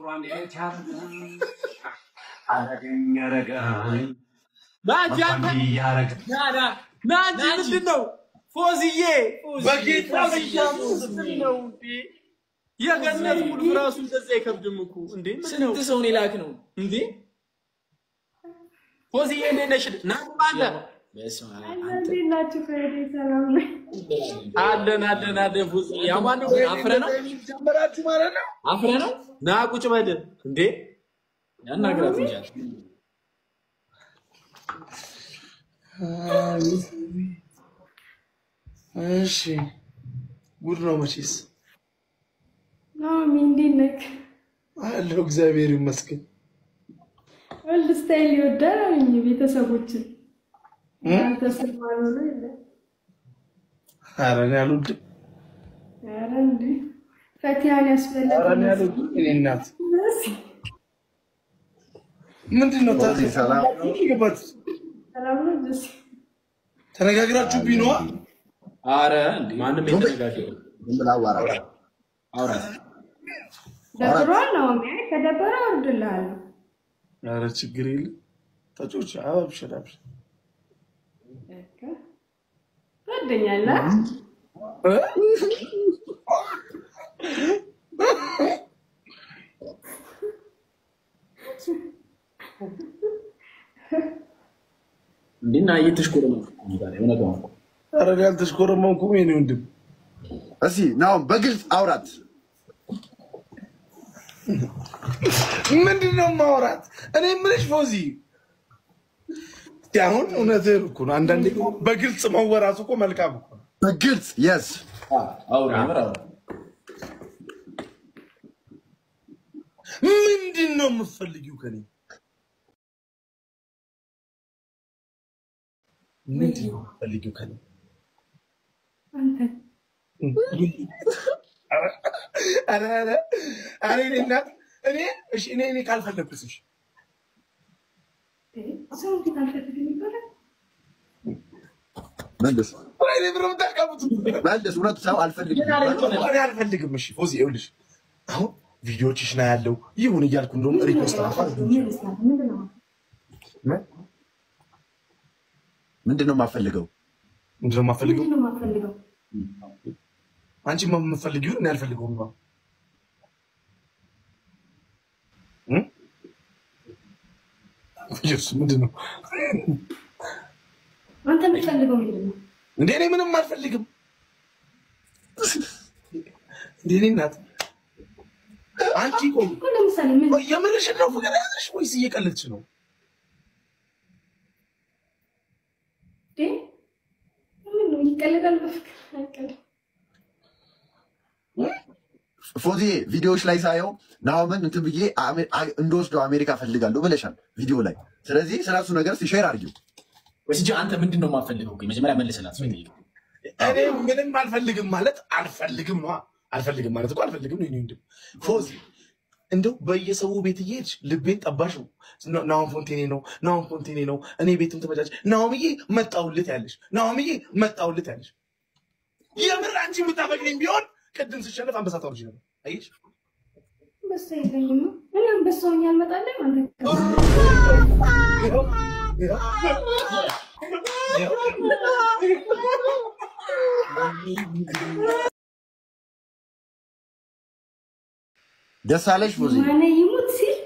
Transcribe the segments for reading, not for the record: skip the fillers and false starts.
ፍቅሯን ያቻለ አረገኝ ያረጋኝ ማጃንተ ያረጋ ናጂ ምንድነው ፎዚዬ በጌታ ነው እንዴ የገነት ሙሉ ራሱ እንደዛ ይከብድም እኮ እንዴ ስንት ሰው ነው ይላክ ነው እንዴ ፎዚዬ እንደነሽ ናባለ በስማ አንተ ናችሁ ፈሬ ሰላም ነው አለን ፎዚዬ ያማን አፍረ ነው ጀመራችሁ ማለት ነው አፍረ ነው ና ቁጭ በል እንዴ ያናግራት እንጂ እሺ ጉድ ነው መቼስ ምንድነክ አለው እግዚአብሔር ይመስገን ወል ስታይል ይወዳል ቤተሰቦች ተሰማሩ ነው ይላል አረን ያሉት አረን እንዴ ፈቲያን ያስፈልጋል አረን ያሉት እናት ምንድነው ታዲያ ሰላም ነው ይገባት ሰላም ነው ደስ ተነጋግራችሁ ቢኖ አረ እንዴ ማንንም የተነጋገረ ምን አውራ ደብሯል ነው ማለት ከደበረ ወርድላል አረ ችግር የለ ታጮች አብሽራብ እከ ወደኛላ እንዴና እየተሽኮረመ ነው የሆነ ነው አረ ያልተሽኮረመው ቁም የኔ ወንድም እሺ ናው በግልጽ አውራት ምንድነው ማውራት እኔ ምንሽ ፎዚ ያሁን እውነትህ እኮ ነው አንዳንዴ በግልጽ መወራቱ እኮ መልካም እኮ በግልጽ yes አውራ ምንድነው የምትፈልጊው ከኔ ምንድነው የምትፈልጊው ከኔ አንተ አረ እናት እኔ እሺ እኔ ካልፈለኩስ እሺ ሰው ካልፈለግኝ ይባላል መልስ ወይኔ ብሩም ተቀምጡ መልስ እውነት ሰው አልፈልግም እኔ አልፈልግም እሺ ፎዚ ይኸውልሽ አሁን ቪዲዮዎችሽ ነው ያለው ይሁን እያልኩ እንደውም ሪፖስት ምንድነው ማፈልገው አንቺ የምትፈልጊው እኔ አልፈልገውም ነው ኢየሱስ ምንድነው አንተ የምትፈልገው ምንድነው እንዴ እኔ ምንም አልፈልግም እንዴ እኔ እናት አንቺ ቆይ ለምሳሌ ምን የምርሽ ነው ፍቅር ያዘሽ ወይስ እየቀለድሽ ነው ምን ነው ይቀለዳል በፍቅር ፎዚ ቪዲዮዎች ላይ ሳየው ናውመን እንትን ብዬ እንደወስደው አሜሪካ ፈልጋለሁ ብለሻል ቪዲዮ ላይ ስለዚህ ስለሱ ነገር ሲሼር አድርጊው ወይስ አንተ ምንድነው ማፈልገው መጀመሪያ መልሰናት ሰው ይጠይቅ እኔ ምንም አልፈልግም ማለት አልፈልግም ነው አልፈልግም ማለት እኮ አልፈልግም ነው እንዴ ፎዚ እንደው በየሰው ቤት እየሄድሽ ልቤን ጠባሽ ነው ናውን ፎንቴኔ ነው እኔ ቤትም ተመጫጭ ናውምዬ መጣውልት ያለሽ የምር አንቺ የምታፈቅሪኝ ቢሆን ቅድም ሲሸነፍ አንበሳ ታውርጂ ነበር አይሽ በስ ይገኝም እኔ አንበሳውኝ አልመጣለኝ አንተ ደሳለሽ ፎዚ ማነ ይሙት ሲል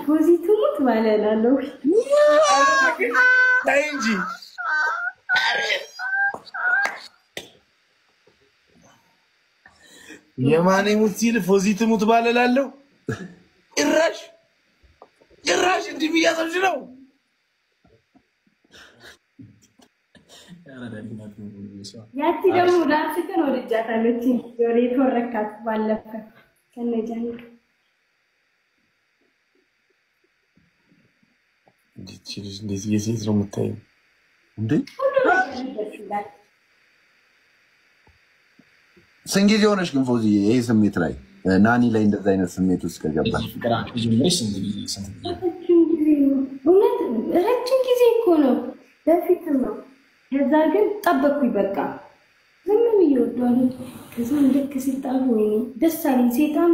ፎዚ ትሙት ባላላለው ታይንጂ የማኔ ሙት ሲል ፎዚ ትሙት ባላላለው ጭራሽ እንዲህ ብያሰብሽ ነው ያቺ ደግሞ ዳንስከን ወደጃታለች ጆሬ ተወረካት ባለፈ ከነጃኒ እንዴት የሴት ነው የምታየው እንዴ ስንጊዜ ሆነሽ ግን ፎዚ ይሄ ስሜት ላይ ናኒ ላይ እንደዛ አይነት ስሜት ውስጥ ከገባሽ ረጅም ጊዜ እኮ ነው በፊት ነው ከዛ ግን ጠበቅኩኝ በቃ ዝም ብዬ ወደዋለሁ ከዛ ልክ ሲጣሉ ወይኔ ደስ አለኝ ሴጣን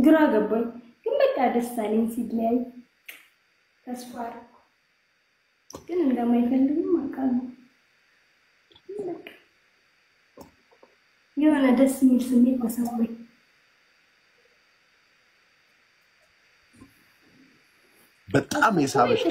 ግራ ገባኝ ግን በቃ ደስ አለኝ ሲለያይ ተስፋ ግን እንደማይፈልግም አውቃለሁ የሆነ ደስ የሚል ስሜት ተሰማኝ በጣም የሳበሽ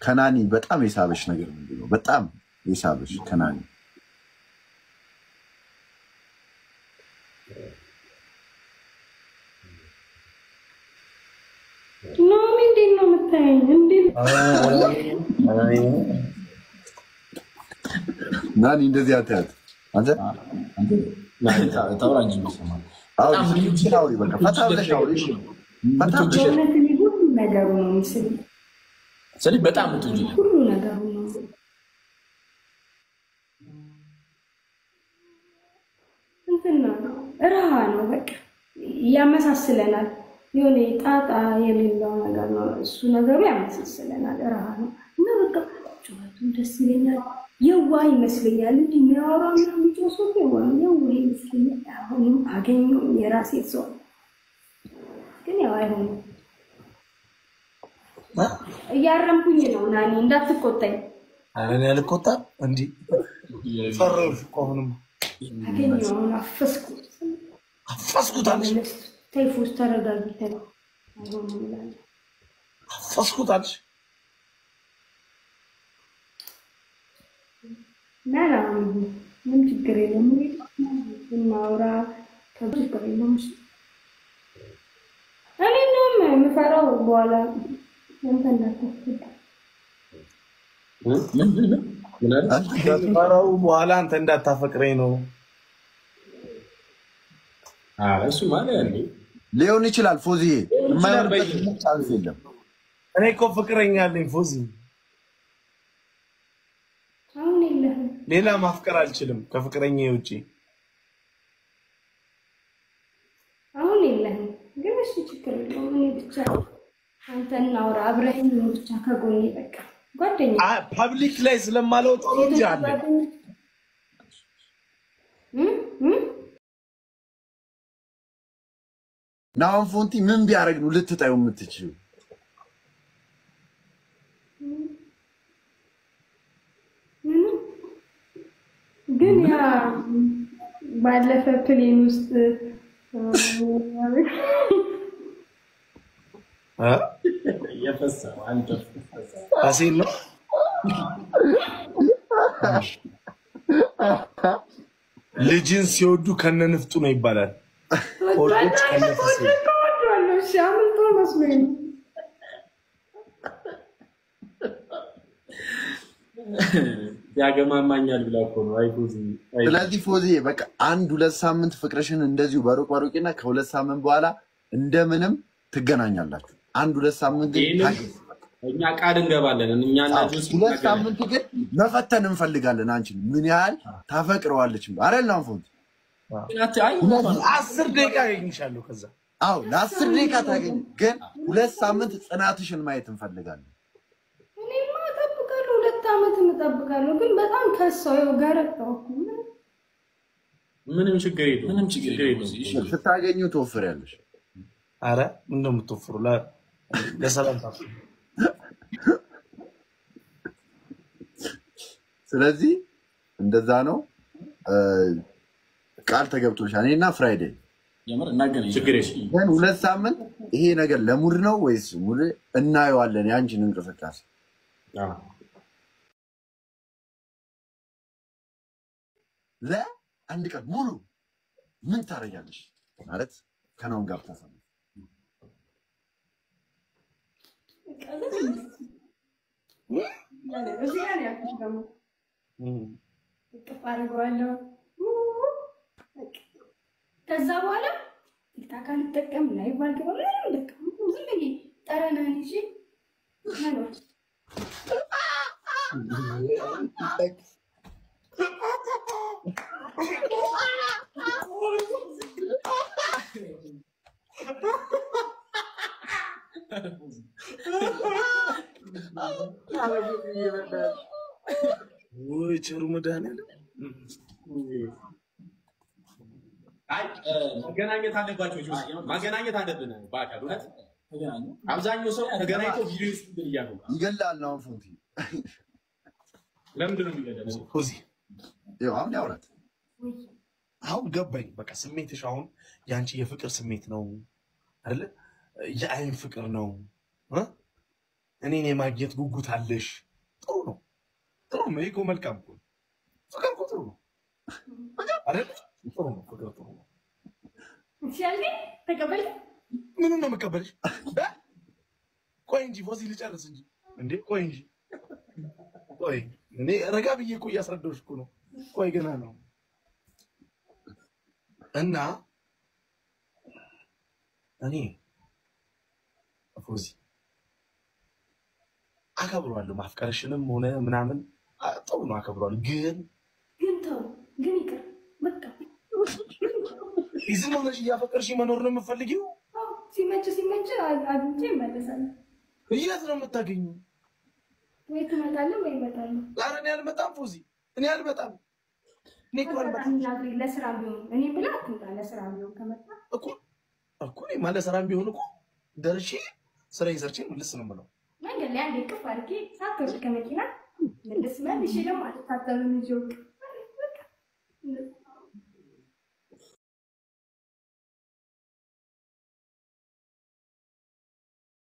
ከናኒ በጣም የሳበሽ ነገር ምንድነው በጣም የሳበሽ ከናኒ ምንድነው የምታየኝ እንዴ ናኒ እንደዚህ አትያት አንተ ታውራንጂ መስማ አው ይችላል በቃ ፈታለሽ አውሪሽ ፈታለሽ ሁሉ ነገሩ ነው ምስል ስለዚህ በጣም እንትጂ ሁሉ ነገሩ ነው እንትና ረሃ ነው በቃ ያመሳስለናል የሆነ ጣጣ የሌለው ነገር ነው እሱ ነገሩ ያመሳስለናል ረሃ ነው እና በቃ ጩኸቱ ደስ ይለኛል የዋህ ይመስለኛል እንዴ የሚያወራው ነው የሚጮሰው የዋህ ይመስለኛል አሁን አገኘው የራሴ ሰው ግን ያው አይሆንም እያረምኩኝ ነው ናኒ እንዳትቆጣኝ አረን ያልቆጣ እንዴ ፈረሽ ቆሁንም አገኘው አፈስኩት አለሽ ተይፎስ ተረጋግተን አይሆንም ይላል አፈስኩት አለሽ ናና ምን ችግር የለም እናውራ ከብር የለም እኔ ነው የምፈራው በኋላ አንተ እንዳትፈራ ምን አለ ፈራው በኋላ አንተ እንዳታፈቅረኝ ነው እሱ ማለት ያለ ሊሆን ይችላል ፎዚዬ የማይሆንበት ቻንስ የለም እኔ እኮ ፍቅረኛ አለኝ ፎዚ አሁን የለህም ሌላ ማፍቀር አልችልም ከፍቅረኛ ውጪ አሁን የለህም ግን እሺ ችግር የለውም እኔ ብቻ አንተ እናውራ አብረን ብቻ ከጎኔ በቃ ጓደኛ ፐብሊክ ላይ ስለማልወጣው ነው እንጂ አለ ናውን ፎንቲ ምን ቢያረግ ነው ልትጣዩ የምትችይው ግን ያ ባለፈ ፕሌን ውስጥ የፈሰው አንተ አሲል ነው ልጅን ሲወዱ ከነንፍጡ ነው ይባላል ወዶች ከነፍጡ ነው ሻምንቶ መስሎኝ ያገማማኛል ብላ እኮ ነው አይፎዚ ስለዚህ ፎዚ በቃ 1-2 ሳምንት ፍቅርሽን እንደዚሁ በሩቅና ከ2 ሳምንት በኋላ እንደምንም ትገናኛላችሁ 1-2 ሳምንት ግን እኛ ቃል እንገባለን እኛና ጁስ 2 ሳምንት ግን መፈተን እንፈልጋለን አንቺን ምን ያህል ታፈቅረዋለች አይደል ነው ፎዚ 10 ደቂቃ ያገኝሻለሁ ከዛ አው ለ10 ደቂቃ ታገኝ ግን 2 ሳምንት ጽናትሽን ማየት እንፈልጋለን እኔማ እጠብቃለሁ 2 ዓመት እጠብቃለሁ ግን በጣም ከሰው ጋረጣው ምንም ችግር የለም ስታገኙ ትወፍሪያለሽ አረ እንደምትወፍሩ ለሰላምታ ስለዚህ እንደዛ ነው ቃል ተገብቶልሻል እኔና ፍራይዴ የምር እናገኝ ችግር የለም ግን 2 ሳምንት ይሄ ነገር ለሙድ ነው ወይስ ሙድ እናየዋለን ያንቺን እንቅስቃሴ ለአንድ ቀን ሙሉ ምን ታረጋለሽ ማለት ከናውን ጋር ተሰማ ከዛ በኋላ ቲክታክ አልጠቀም ላይቭ አልገባም ዝም ብዬ ጠረናን ይዤ ነው ወይ ቸሩ መድኃኒዓለም አይ መገናኘት አለባቸው። ማገናኘት አለብን በአካል እውነት ተገናኙ። አብዛኛው ሰው ተገናኝቶ ቪዲዮ ይስጥልኛል ይገላል ነው ፎንቲ ለምንድን ነው የሚገለው? ፎዚ ይኸው አሁን ያውራት አሁን ገባኝ። በቃ ስሜትሽ አሁን ያንቺ የፍቅር ስሜት ነው አይደለ? የአይን ፍቅር ነው። እኔን የማግኘት ጉጉት አለሽ። ጥሩ ነው፣ ጥሩ ነው። ይሄ መልካም እኮ ፍቅር እኮ ጥሩ ነው አይደለ? ጥሩ ነው፣ ፍቅር ጥሩ ነው። ሲያልኝ ተቀበል። ምኑን ነው የምቀበልሽ? ቆይ እንጂ ፎዚ ልጨርስ እንጂ እንዴ። ቆይ እንጂ ቆይ፣ እኔ ረጋ ብዬ እኮ እያስረዳሁሽ እኮ ነው። ቆይ ገና ነው እና እኔ ፎዚ አከብረዋለሁ። ማፍቀርሽንም ሆነ ምናምን ጥሩ ነው፣ አከብረዋለሁ። ግን ተው፣ ግን ይቅር በቃ። ዝም ብለሽ እያፈቀርሽ መኖር ነው የምትፈልጊው? ሲመች አግኝቼ እመለሳለሁ። የት ነው የምታገኙው? ወይ ትመጣለህ ወይ እመጣለሁ። ኧረ እኔ አልመጣም ፎዚ፣ እኔ አልመጣም። እኔ እኮ አልመጣም። ለስራ ቢሆን እኔ ብላ አትምጣ። ለስራ ቢሆን ከመጣ እኮ እኔማ ለስራም ቢሆን እኮ ደርሼ ስራዬን ሰርቼ መልስ ነው የምለው። መንገድ ላይ አንዴ ቅፍ አድርጌ ሳትወርድ ከመኪና መልሼ ደግሞ አልታጠብም ይዤው